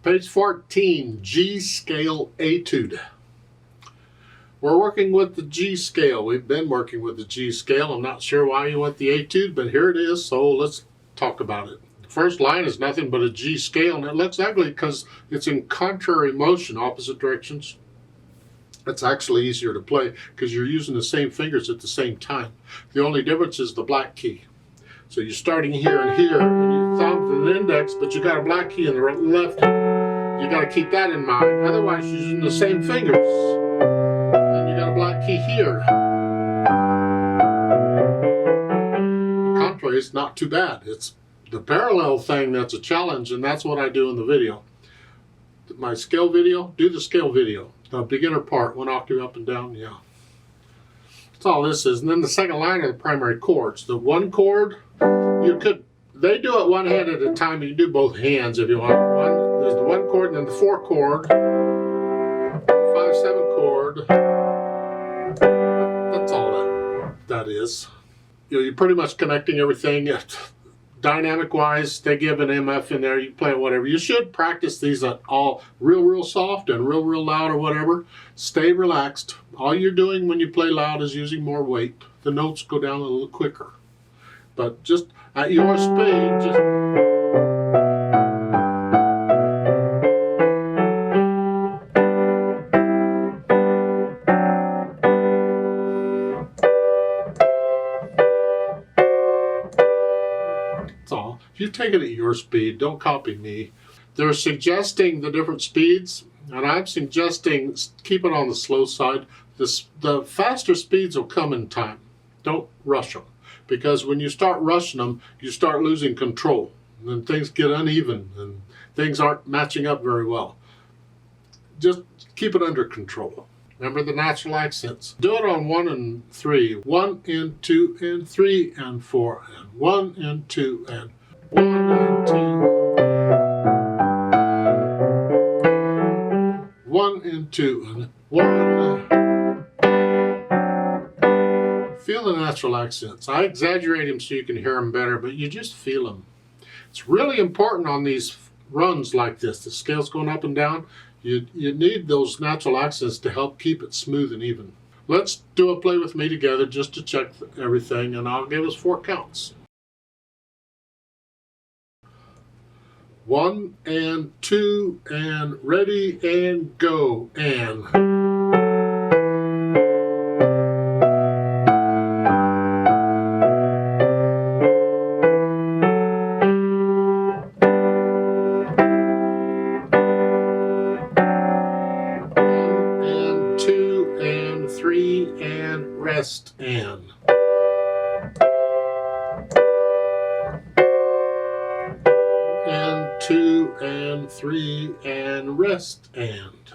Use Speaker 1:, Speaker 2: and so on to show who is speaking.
Speaker 1: Page 14, G Scale Etude. We're working with the G scale. We've been working with the G scale. I'm not sure why you want the Etude, but here it is, so let's talk about it. The first line is nothing but a G scale, and it looks ugly because it's in contrary motion, opposite directions. It's actually easier to play because you're using the same fingers at the same time. The only difference is the black key. So you're starting here and here, and you thumb the index, but you got a black key in the left. You got to keep that in mind. Otherwise, you're using the same fingers, and you got a black key here. The contrary is not too bad. It's the parallel thing that's a challenge, and that's what I do in the video. My scale video, do the scale video. The beginner part, one octave up and down, yeah. That's all this is. And then the second line are the primary chords. The one chord, they do it one hand at a time. You can do both hands if you want. There's the one chord and then the 4 chord, 5/7 chord. That's all that is. You're pretty much connecting everything. Dynamic wise, they give an MF in there. You play it whatever. You should practice these at all real soft and real loud or whatever. Stay relaxed. All you're doing when you play loud is using more weight. The notes go down a little quicker. But just at your speed, just all. If you take it at your speed, don't copy me. They're suggesting the different speeds, and I'm suggesting keep it on the slow side. The faster speeds will come in time. Don't rush them, because when you start rushing them, you start losing control, and then things get uneven, and things aren't matching up very well. Just keep it under control. Remember the natural accents. Do it on 1 and 3. 1 and 2 and 3 and 4 and 1 and 2 and 1 and 2. 1 and 2 and 1. Feel the natural accents. I exaggerate them so you can hear them better, but you just feel them. It's really important on these runs like this. The scale's going up and down. You need those natural accents to help keep it smooth and even. Let's do a play with me together just to check everything, and I'll give us 4 counts. 1 and 2 and ready and go and. Rest and. And 2 and 3 and rest and.